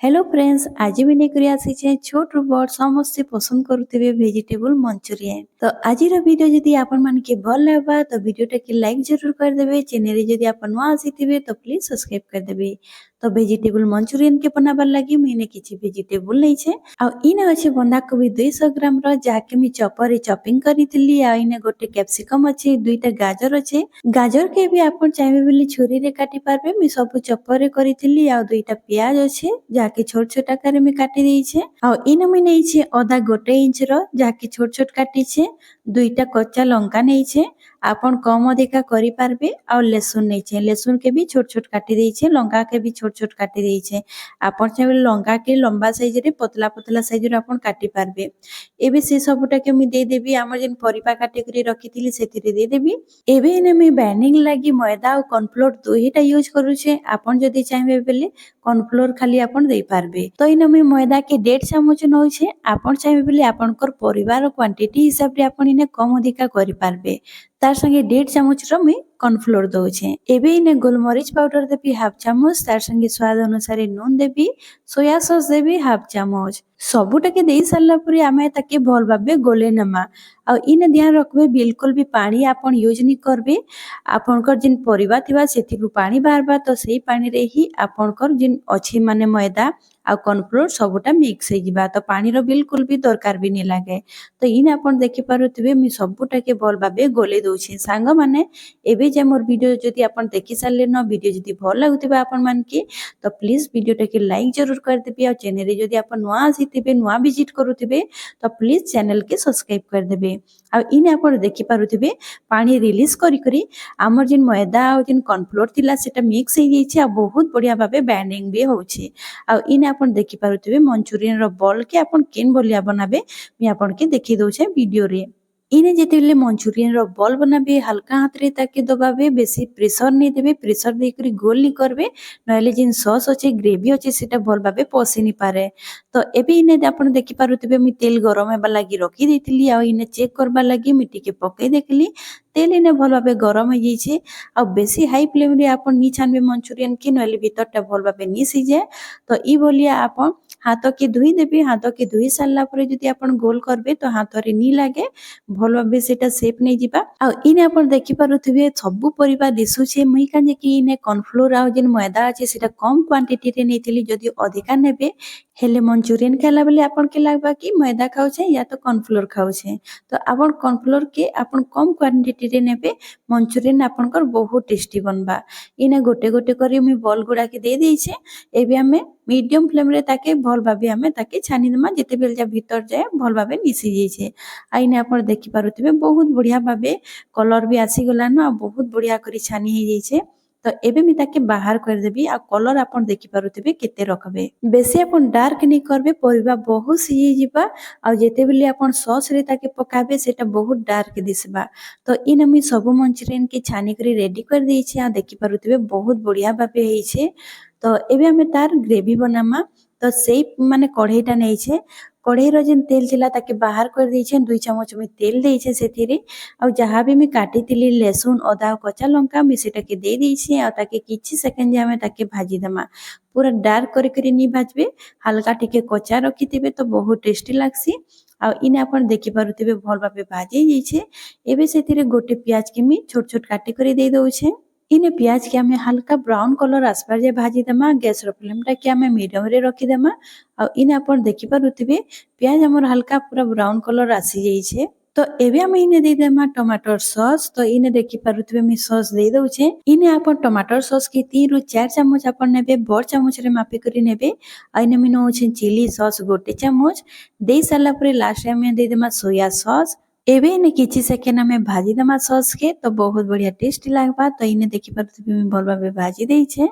Hello friends, आज भी नेकरी आसी छोट रु बड़ समस्ते पसंद करुवे वेजिटेबल मंचूरियन। तो आज वीडियो जदि आपण मान के भल लगा तो वीडियो के लाइक जरूर कर देबे। चैनल जदि आप नुआ आसीथिबे तो प्लीज सब्सक्राइब कर देबे। तो वेजिटेबल मंचूरियन के बनाबार लागि मैंने किछि वेजिटेबल नै छे आ इने अछि बंधा कोबी 200 ग्राम रो जाके मी चॉपर रे चॉपिंग करितली। आ इने गोटे कैप्सिकम अछि, दुईटा गाजर अछि। गाजर के भी आपण चाहबे बोली छुरी रे काटी पारबे। मी सब चॉपर रे करितली। आ दुईटा प्याज अछि जाके छोट छोट आकार में काटी देइछे। आ इने मी नेइछे अदा 1 इंच रो जाके छोट छोट काटी छे। दुईटा कच्चा लंका नेइछे, आपण कम अधिका करि पारबे। आ लहसुन नेइछे, लहसुन के भी छोट छोट काटी देइछे, लंका के भी छोट छोट काटी देइछे। आपण चाहे लंका के लंबा साइज रे पतला पतला साइज रे आपण काटी पारबे। एबे से सबटा के मी दे देबी हमर जेन परिपा काटी करी रखिथिली सेथिरे दे देबी। एबे इने मी बाइंडिंग लागि मैदा और कॉर्नफ्लोर दुहीटा यूज करूछे। आपण जदि चाहबे बेले कॉर्नफ्लोर खाली आपण दे पारबे। तो इने मी मैदा के 1.5 चामच नउछे। आपण चाहबे बेले आपनकर परिवार क्वांटिटी हिसाब रे आपण इने कम अधिका करि पारबे। तार संगे 1.5 चामच रो मी कॉर्नफ्लोर दउछे। एबे इने गोलमरीच पाउडर देबी 1/2 चामच, तार संगे स्वाद अनुसार नून देबी, सोया सॉस देबी 1/2 चामच। सबुटा के देई सारला परे आमे ताके भल भाबे गोले नमा। आ इने ध्यान रखबे बिल्कुल भी पानी आपण यूज नि करबे। आपनकर जिन परिबा थिबा सेथिरु पानी बारबा तो सेही पानी रे ही आपनकर जिन अछि माने मैदा आ कॉर्नफ्लोर सबुटा मिक्स हे जिबा। तो पानी रो बिल्कुल भी दरकार भी नि लागे। तो इन आपण देखि पारुथिबे मी सबुटा के भल भाबे गोले दउछि। सांग माने एबे जे मोर वीडियो जदि आपण देखि सारले न, वीडियो जदि भल लागुथिबा आपण मान के तो प्लीज वीडियो के लाइक जरूर कर देबे। आ चैनल रे जदि आपण नुआ आसीथिबे, नुआ विजिट करूथिबे तो प्लीज चैनल के सब्सक्राइब कर देबे। आ इने आपण देखि पारुथिबे पानी रिलीज करी करी हमर जिन मैदा और जिन कॉर्नफ्लोर थिला सेटा मिक्स हे जाइछि। आ बहुत बढ़िया भाबे बाइंडिंग भी होछि। आ इने आपण देखि पारुथिबे मंचूरियन रो बॉल के आपण केन बलिया बनाबे मी आपण के देखि दउछे वीडियो रे। इने जेतेले मंचूरियन रो बॉल बनाबे हल्का हाथ रे ताके दबाबे, बेसी प्रेशर नै देबे। प्रेशर दे करी गोल नि करबे, नहले जिन सॉस अछि ग्रेवी अछि सेटा भल भाबे पसि नि पारे। तो एबे इने आपण देखि पारुथिबे मी तेल गरम हेबा लागि रखि देइथिली। आ इने चेक करबा लागि मी टिके पकै देखली तेल इने भल भाबे गरम हे जाइछे। आ बेसी हाई फ्लेम रे आपण नि छानबे मंचूरियन के, नहले भीतरटा भल भाबे नि सिझे। तो ई बोलिया आपण हाथ के धुई देबे। हाथ के धुई सारला परे जदि आपण गोल करबे तो हाथ रे नि लागे, भल भाबे सेटा शेप नै जिबा। आ इने आपण देखि पारुथिबे सब परिबा दिसुछे। मुई काजे कि इने कॉर्नफ्लोर आ जिन मैदा अछि सेटा कम क्वांटिटी रे नेथिली। जदि अधिका नेबे हेले मंचूरियन खाला बेले आपण के लागबा कि मैदा खाउछे या तो कॉर्नफ्लोर खाउछे। तो आपण कॉर्नफ्लोर के आपण कम क्वांटिटी रे नेबे, मंचूरियन आपनकर बहुत टेस्टी बनबा। इने गोटे गोटे करी मी बॉल गुडा के दे देइछे। एबे हमें मीडियम फ्लेम रे ताके भल भाबे हमें ताके छानी दमा, जेते बेल जा भीतर जाए भल भाबे निसी जाइछे। आ इने आपण देखि पारुथिबे बहुत बढ़िया भाबे कलर भी आसी गला न, बहुत बढ़िया करी छानी हे जाइछे। तो एबे मी ताके बाहर कर देबी। आ कलर आपण देखि पारुथिबे केते रखबे, बेसी आपण डार्क नि करबे, परिबा बहुत सिझी जिबा। आ जेते बेले आपण सॉस रे ताके पकाबे सेटा बहुत डार्क दिसबा। तो इन मी सब मंचूरियन के छानी करी रेडी कर देइछे। आ देखि पारुथिबे बहुत बढ़िया भाबे हेइछे। तो एबे हमें तार ग्रेवी बनामा। तो सेई माने कढ़ईटा नेइछे, कढ़ई रो जेन तेल थिला ताके बाहर कर देइछे। 2 चामच में तेल देइछे सेथिरे। आ जहा भी मी काटितिली लहसुन, अदा और कच्चा लंका मी सेटा के दे देइछे। आ ताके किछि सेकंड जे हमें ताके भाजी दमा। पूरा डार्क करे करी नि भाजबे, हल्का टिके कच्चा रखिथिबे तो बहुत टेस्टी लागसी। आ इने आपण देखि पारुथिबे भल भाबे भाजी जाइछे। एबे सेथिरे गोटे प्याज के मी छोट छोट काटी करी दे दउछे। इने प्याज के हमें हल्का ब्राउन कलर आसपार जे भाजी दमा। गैस रो फ्लेम टा के हमें मीडियम रे रखि दमा। आ इने आपण देखि पारुथिबे प्याज हमर हल्का पूरा ब्राउन कलर आसी जाइछे। तो एबे हम इने दे देमा टमाटर सॉस। तो इने देखि पारुथिबे मी सॉस दे दउछे। इने आपण टमाटर सॉस के 3 रु 4 चामच आपण नेबे, बड़ चामच रे मापी करी नेबे। आ इने मी नउछे चिली सॉस 1 चामच दे सारला परे लास्ट में दे देमा सोया सॉस। एबे इने किछि सेकेंड हमें भाजी दमा सॉस के, तो बहुत बढ़िया टेस्टी लागबा। तो इने देखि पारुथिबे मी भल भाबे भाजी देइछे।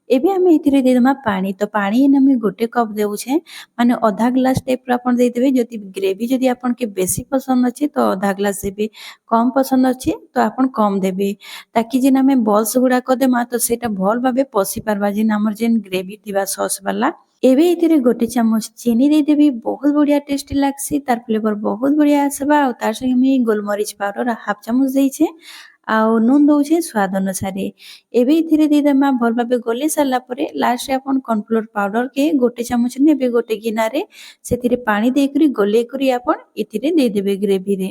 एबे हमें इथिरे दे देमा पानी। तो पानी इने मी 1 कप देउछे, माने आधा ग्लास टाइप रो आपण दे देबे। जदि ग्रेवी जदि आपण के बेसी पसंद अछि तो आधा ग्लास देबे, कम पसंद अछि तो आपण कम देबे। ताकि जेन हमें बॉल्स गुडा क देमा तो सेटा भल भाबे पसि पारबा जेन हमर जेन ग्रेवी थिबा सॉस वाला। एबे इथिरे 1 चामच चीनी दे देबी, बहुत बढ़िया टेस्टी लागसी। तार फ्लेवर बहुत बढ़िया आसबा। और तार संगे मी गोलमरीच पाउडर 1/2 चामच देइछे। ଆଉ ନୁନ୍ ଦଉଛେ ସ୍ୱାଦ ଅନୁସାରେ। ଏବେ ଏଥିରେ ଦେଇଦେମା ଭଲ ଭାବେ ଗଲେଇ ସାରିଲା ପରେ ଲାଷ୍ଟରେ ଆପଣ କର୍ଣ୍ଣଫ୍ଲୋର ପାଉଡର କେ ଗୋଟେ ଚାମଚ ନେବେ ଗୋଟେ ଗିନାରେ ସେଥିରେ ପାଣି ଦେଇକରି ଗଲେଇ କରି ଆପଣ ଏଥିରେ ଦେଇଦେବେ ଗ୍ରେଭିରେ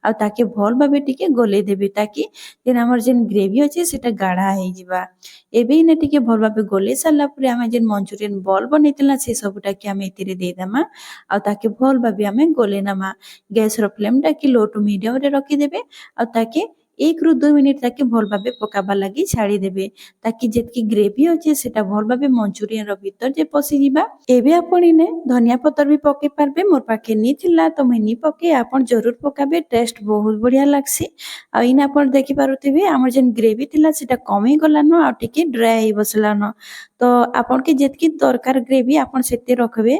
ଆଉ ତାକେ ଭଲ ଭାବେ ଟିକେ ଗଲେଇ ଦେବେ ତାକି ଯେନ୍ ଆମର ଯେନ୍ ଗ୍ରେଭି ଅଛି ସେଟା ଗାଢା ହେଇଯିବା। ଏବେ ଇନେ ଟିକେ ଭଲ ଭାବେ ଗଲେଇ ସାରିଲା ପରେ ଆମେ ଯେନ୍ ମଞ୍ଚୁରିଆନ ବଲ ବନେଇଥିଲା ସେ ସବୁଟାକେ ଆମେ ଏଥିରେ ଦେଇଦେମା ଆଉ ତାକେ ଭଲ ଭାବେ ଆମେ ଗଲେଇ ନମା। ଗ୍ୟାସର ଫ୍ଲେମଟାକେ ଲୋ ଟୁ ମିଡିୟମରେ ରଖିଦେବେ ଆଉ ତାକେ 1 ରୁ 2 ମିନିଟ ତାକେ ଭଲ ଭାବେ ପକାବାର ଲାଗି ଛାଡ଼ିଦେବେ ତାକି ଯେତିକି ଗ୍ରେଭି ଅଛି ସେଟା ଭଲ ଭାବେ ମଞ୍ଚୁରିଆନର ଭିତର ଯେ ପଶିଯିବା। ଏବେ ଆପଣ ଇନେ ଧନିଆ ପତ୍ର ବି ପକେଇ ପାରବେ ମୋर ପାଖେ ନି ଥିଲା ତ ମୁଇଁ ନି ପକେଇ ଆପଣ ଜରୁର ପକାବେ ଟେଷ୍ଟ ବହୁତ ବଢିଆ ଲାଗସି। ଆଉ ଇନେ ଆପଣ ଦେଖି ପାରୁଥିବେ ଆମର ଯେନ୍ ଗ୍ରେଭି ଥିଲା ସେଟା କମି ଗଲାନ ଆଉ ଟିକେ ଡ୍ରାଏ ହେଇ ବସଲାନ ତ ଆପଣକେ ଯେତିକି ଦରକାର ଗ୍ରେଭି ଆପଣ ସେତେ ରଖବେ।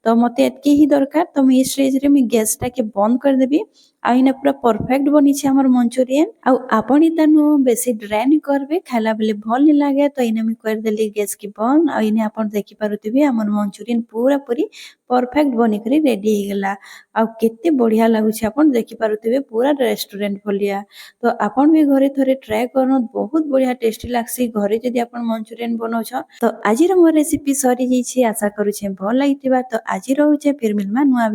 ତ ମତେ ଏତିକି ହିଁ ଦରକାର ତ ମୁଁ ଏଇ ଷ୍ଟେଜରେ ମୁଁ ଗ୍ୟାସଟାକେ ବନ୍ଦ କରିଦେବି ଆଉ ଇନେ ପୁରା ପରଫେକ୍ଟ ବନିଛି ଆମର ମଞ୍ଚୁରିଆନ ଆଉ ଆପଣ ଇତାନୁ ବେଶୀ ଡ୍ରାଏ ନି କରବେ ଖାଇଲା ବେଲେ ଭଲ ନି ଲାଗେ ତ ଇନେ ମୁଁ କରିଦେଲି ଗ୍ୟାସ କି ବନ୍ଦ ଆଉ ଇନେ ଆପଣ ଦେଖି ପାରୁଥିବେ ଆମର ମଞ୍ଚୁରିଆନ ପୁରା ପୁରି ପରଫେକ୍ଟ ବନିକରି ରେଡି ହେଇଗଲା ଆଉ କେତେ ବଢିଆ ଲାଗୁଛି ଆପଣ ଦେଖି ପାରୁଥିବେ ପୁରା ରେଷ୍ଟୁରାଣ୍ଟ ଭଳିଆ। ତ ଆପଣ ବି ଘରେ ଥରେ ଟ୍ରାଏ କରନ୍ ବହୁତ ବଢିଆ ଟେଷ୍ଟି ଲାଗସି ଘରେ ଯଦି ଆପଣ ମଞ୍ଚୁରିଆନ ବନଉଛ। ତ ଆଜିର ମୋ ରେସିପି ସରି ଯାଇଛି ଆଶା କରୁଛେ ଭଲ ଲାଗିଥିବା ତ ଆଜି ରହୁଛେ ଫିର ମିଲମା ନୂଆ